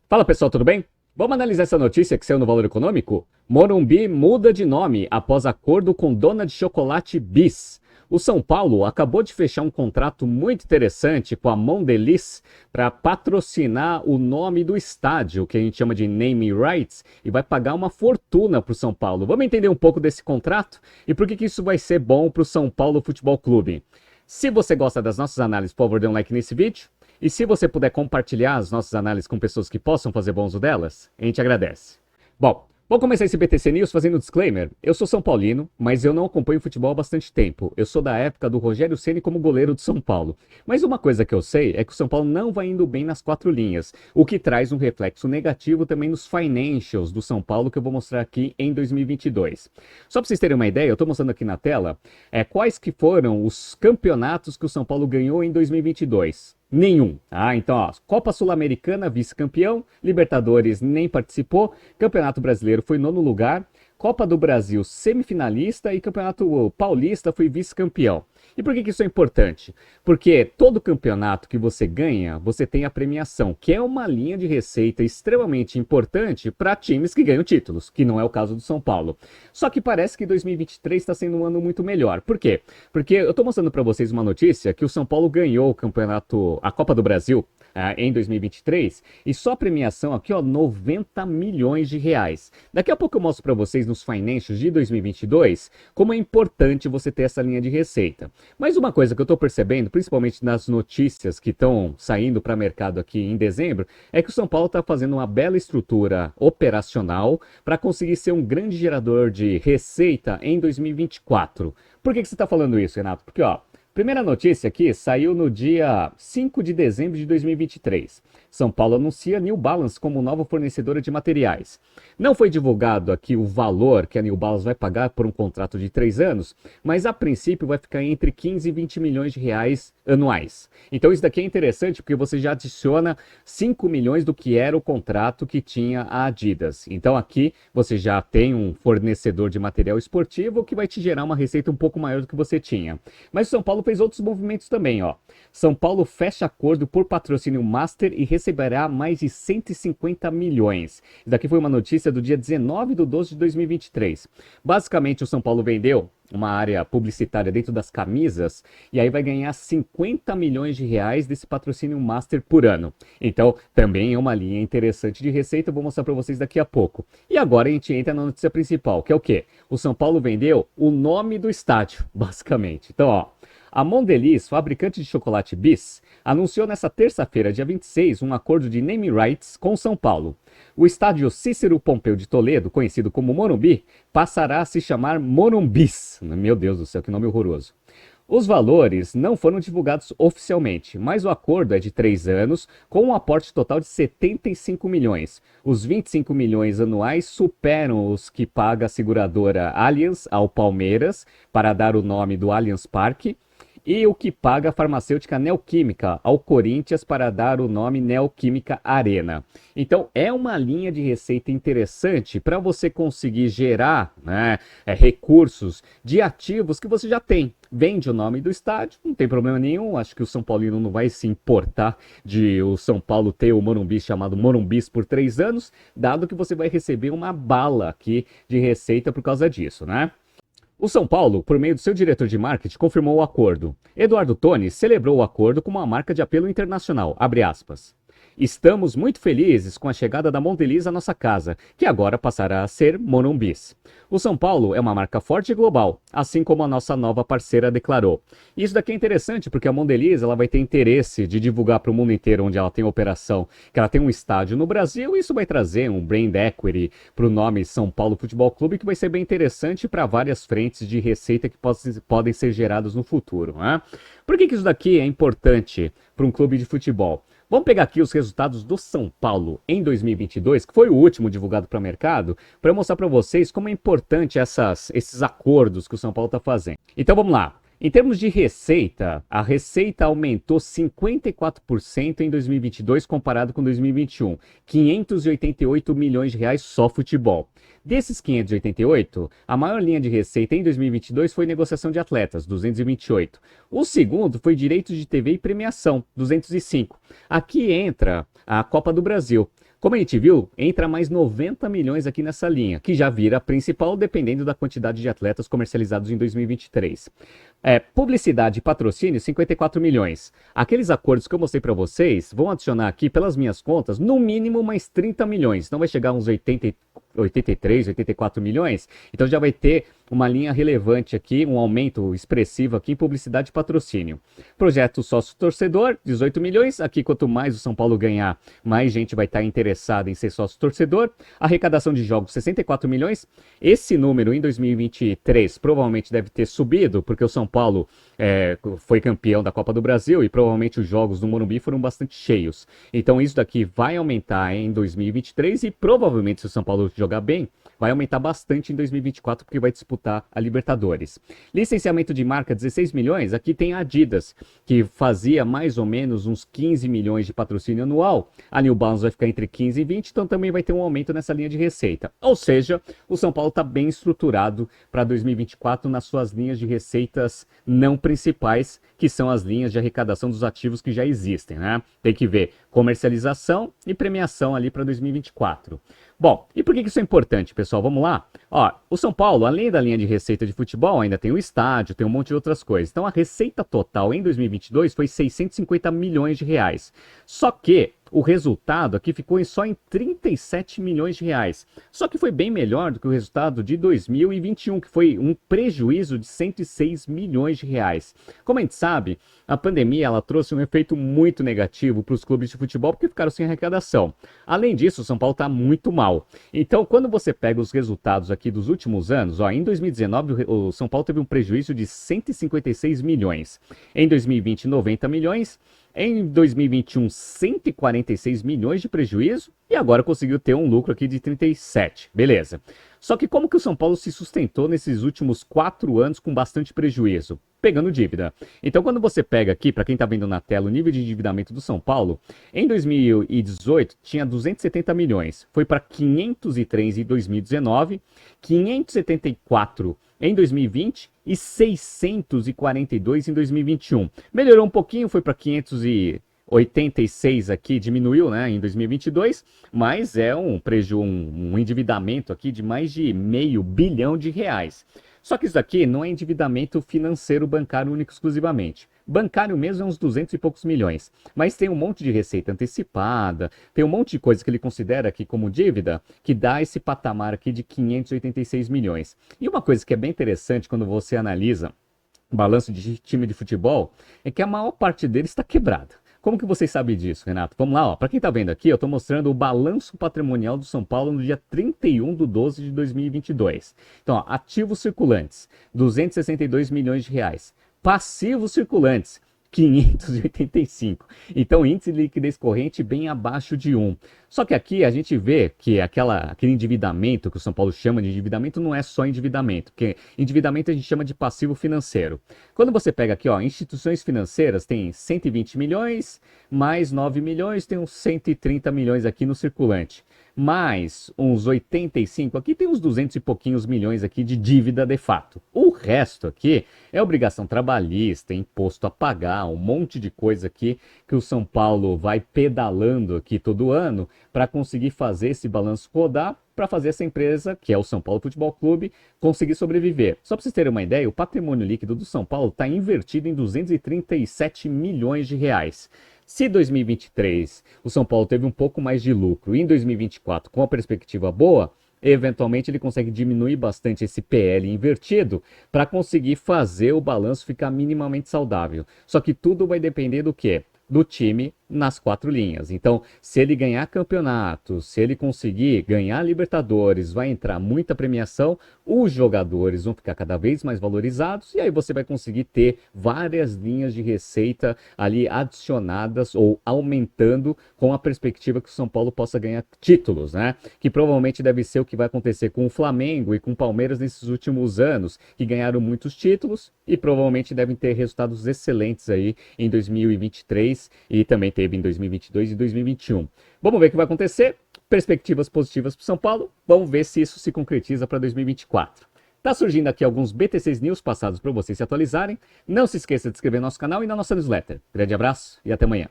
Fala pessoal, tudo bem? Vamos analisar essa notícia que saiu no Valor Econômico? Morumbi muda de nome após acordo com dona de chocolate Bis. O São Paulo acabou de fechar um contrato muito interessante com a Mondelez para patrocinar o nome do estádio, que a gente chama de naming rights, e vai pagar uma fortuna para o São Paulo. Vamos entender um pouco desse contrato e por que isso vai ser bom para o São Paulo Futebol Clube. Se você gosta das nossas análises, por favor, dê um like nesse vídeo. E se você puder compartilhar as nossas análises com pessoas que possam fazer bom uso delas, a gente agradece. Bom, vou começar esse BTC News fazendo um disclaimer. Eu sou São Paulino, mas eu não acompanho futebol há bastante tempo. Eu sou da época do Rogério Ceni como goleiro do São Paulo. Mas uma coisa que eu sei é que o São Paulo não vai indo bem nas quatro linhas, o que traz um reflexo negativo também nos financials do São Paulo, que eu vou mostrar aqui em 2022. Só para vocês terem uma ideia, eu estou mostrando aqui na tela quais que foram os campeonatos que o São Paulo ganhou em 2022. Nenhum. Então, ó, Copa Sul-Americana, vice-campeão, Libertadores nem participou, Campeonato Brasileiro foi nono lugar, Copa do Brasil semifinalista e Campeonato Paulista foi vice-campeão. E por que isso é importante? Porque todo campeonato que você ganha, você tem a premiação, que é uma linha de receita extremamente importante para times que ganham títulos, que não é o caso do São Paulo. Só que parece que 2023 está sendo um ano muito melhor. Por quê? Porque eu estou mostrando para vocês uma notícia que o São Paulo ganhou o campeonato, a Copa do Brasil, em 2023, e só a premiação aqui, ó, 90 milhões de reais. Daqui a pouco eu mostro para vocês nos financials de 2022 como é importante você ter essa linha de receita. Mas uma coisa que eu estou percebendo, principalmente nas notícias que estão saindo para o mercado aqui em dezembro, é que o São Paulo está fazendo uma bela estrutura operacional para conseguir ser um grande gerador de receita em 2024. Por que você está falando isso, Renato? Porque, ó, primeira notícia aqui saiu no dia 5 de dezembro de 2023. São Paulo anuncia New Balance como nova fornecedora de materiais. Não foi divulgado aqui o valor que a New Balance vai pagar por um contrato de 3 anos, mas a princípio vai ficar entre 15 e 20 milhões de reais anuais. Então isso daqui é interessante porque você já adiciona 5 milhões do que era o contrato que tinha a Adidas. Então aqui você já tem um fornecedor de material esportivo que vai te gerar uma receita um pouco maior do que você tinha. Mas o São Paulo fez outros movimentos também, ó. São Paulo fecha acordo por patrocínio Master e receberá mais de 150 milhões. Isso daqui foi uma notícia do dia 19/12 de 2023. Basicamente, o São Paulo vendeu uma área publicitária dentro das camisas e aí vai ganhar 50 milhões de reais desse patrocínio Master por ano. Então, também é uma linha interessante de receita, eu vou mostrar para vocês daqui a pouco. E agora a gente entra na notícia principal, que é o quê? O São Paulo vendeu o nome do estádio, basicamente. Então, ó, a Mondelez, fabricante de chocolate Bis, anunciou nesta terça-feira, dia 26, um acordo de naming rights com São Paulo. O estádio Cícero Pompeu de Toledo, conhecido como Morumbi, passará a se chamar Morumbis. Meu Deus do céu, que nome horroroso. Os valores não foram divulgados oficialmente, mas o acordo é de 3 anos, com um aporte total de 75 milhões. Os 25 milhões anuais superam os que paga a seguradora Allianz ao Palmeiras para dar o nome do Allianz Parque, e o que paga a farmacêutica Neoquímica ao Corinthians para dar o nome Neoquímica Arena. Então é uma linha de receita interessante para você conseguir gerar, né, recursos de ativos que você já tem. Vende o nome do estádio, não tem problema nenhum, acho que o São Paulino não vai se importar de o São Paulo ter o Morumbi chamado Morumbis por 3 anos, dado que você vai receber uma bala aqui de receita por causa disso, né? O São Paulo, por meio do seu diretor de marketing, confirmou o acordo. Eduardo Toni celebrou o acordo com uma marca de apelo internacional, abre aspas. Estamos muito felizes com a chegada da Mondelez à nossa casa, que agora passará a ser Morumbis. O São Paulo é uma marca forte e global, assim como a nossa nova parceira declarou. E isso daqui é interessante porque a Mondelez ela vai ter interesse de divulgar para o mundo inteiro onde ela tem operação, que ela tem um estádio no Brasil, e isso vai trazer um brand equity para o nome São Paulo Futebol Clube, que vai ser bem interessante para várias frentes de receita que podem ser geradas no futuro, né? Por que isso daqui é importante para um clube de futebol? Vamos pegar aqui os resultados do São Paulo em 2022, que foi o último divulgado para o mercado, para mostrar para vocês como é importante esses acordos que o São Paulo está fazendo. Então vamos lá. Em termos de receita, a receita aumentou 54% em 2022 comparado com 2021, 588 milhões de reais só futebol. Desses 588, a maior linha de receita em 2022 foi negociação de atletas, 228. O segundo foi direitos de TV e premiação, 205. Aqui entra a Copa do Brasil. Como a gente viu, entra mais 90 milhões aqui nessa linha, que já vira a principal dependendo da quantidade de atletas comercializados em 2023. Publicidade e patrocínio, 54 milhões. Aqueles acordos que eu mostrei para vocês vão adicionar aqui, pelas minhas contas, no mínimo mais 30 milhões. Então vai chegar a uns 83, 84 milhões. Então já vai ter uma linha relevante aqui, um aumento expressivo aqui em publicidade e patrocínio. Projeto sócio-torcedor, 18 milhões. Aqui, quanto mais o São Paulo ganhar, mais gente vai estar interessada em ser sócio-torcedor. Arrecadação de jogos, 64 milhões. Esse número em 2023 provavelmente deve ter subido, porque o São Paulo foi campeão da Copa do Brasil e provavelmente os jogos do Morumbi foram bastante cheios. Então isso daqui vai aumentar em 2023 e provavelmente, se o São Paulo jogar bem, vai aumentar bastante em 2024 porque vai disputar a Libertadores. Licenciamento de marca, 16 milhões. Aqui tem a Adidas, que fazia mais ou menos uns 15 milhões de patrocínio anual. A New Balance vai ficar entre 15 e 20, então também vai ter um aumento nessa linha de receita. Ou seja, o São Paulo está bem estruturado para 2024 nas suas linhas de receitas não principais, que são as linhas de arrecadação dos ativos que já existem, né? Tem que ver comercialização e premiação ali para 2024. Bom, e por que isso é importante, pessoal? Vamos lá? Ó, o São Paulo, além da linha de receita de futebol, ainda tem o estádio, tem um monte de outras coisas. Então, a receita total em 2022 foi 650 milhões de reais. Só que o resultado aqui ficou só em 37 milhões de reais. Só que foi bem melhor do que o resultado de 2021, que foi um prejuízo de 106 milhões de reais. Como a gente sabe, a pandemia ela trouxe um efeito muito negativo para os clubes de futebol, porque ficaram sem arrecadação. Além disso, o São Paulo está muito mal. Então, quando você pega os resultados aqui dos últimos anos, ó, em 2019 o São Paulo teve um prejuízo de 156 milhões. Em 2020, 90 milhões. Em 2021, 146 milhões de prejuízo e agora conseguiu ter um lucro aqui de 37. Beleza. Só que como que o São Paulo se sustentou nesses últimos 4 anos com bastante prejuízo? Pegando dívida. Então, quando você pega aqui, para quem está vendo na tela, o nível de endividamento do São Paulo, em 2018 tinha 270 milhões, foi para 503 em 2019, 574 em 2020 e 642 em 2021. Melhorou um pouquinho, foi para 586 aqui, diminuiu, né, em 2022, mas é um endividamento aqui de mais de R$500 bilhão. Só que isso daqui não é endividamento financeiro bancário único exclusivamente. Bancário mesmo é uns 200 e poucos milhões. Mas tem um monte de receita antecipada, tem um monte de coisa que ele considera aqui como dívida, que dá esse patamar aqui de 586 milhões. E uma coisa que é bem interessante quando você analisa o balanço de time de futebol, é que a maior parte deles está quebrada. Como que vocês sabem disso, Renato? Vamos lá, ó. Para quem está vendo aqui, eu estou mostrando o balanço patrimonial do São Paulo no dia 31/12/2022. Então, ó, ativos circulantes, 262 milhões de reais. Passivos circulantes, 585. Então, índice de liquidez corrente bem abaixo de 1. Só que aqui a gente vê que aquele endividamento que o São Paulo chama de endividamento não é só endividamento, porque endividamento a gente chama de passivo financeiro. Quando você pega aqui, ó, instituições financeiras tem 120 milhões, mais 9 milhões, tem uns 130 milhões aqui no circulante. Mais uns 85, aqui tem uns 200 e pouquinhos milhões aqui de dívida de fato. O resto aqui é obrigação trabalhista, imposto a pagar, um monte de coisa aqui que o São Paulo vai pedalando aqui todo ano para conseguir fazer esse balanço rodar, para fazer essa empresa, que é o São Paulo Futebol Clube, conseguir sobreviver. Só para vocês terem uma ideia, o patrimônio líquido do São Paulo está invertido em 237 milhões de reais. Se 2023 o São Paulo teve um pouco mais de lucro e em 2024 com a perspectiva boa, eventualmente ele consegue diminuir bastante esse PL invertido para conseguir fazer o balanço ficar minimamente saudável. Só que tudo vai depender do quê? Do time nas 4 linhas. Então, se ele ganhar campeonato, se ele conseguir ganhar Libertadores, vai entrar muita premiação, os jogadores vão ficar cada vez mais valorizados e aí você vai conseguir ter várias linhas de receita ali adicionadas ou aumentando com a perspectiva que o São Paulo possa ganhar títulos, né? Que provavelmente deve ser o que vai acontecer com o Flamengo e com o Palmeiras nesses últimos anos, que ganharam muitos títulos e provavelmente devem ter resultados excelentes aí em 2023 e também teve em 2022 e 2021. Vamos ver o que vai acontecer. perspectivas positivas para o São Paulo. Vamos ver se isso se concretiza para 2024. Tá surgindo aqui alguns BTCs News passados para vocês se atualizarem. Não se esqueça de se inscrever no nosso canal e na nossa newsletter. Grande abraço e até amanhã.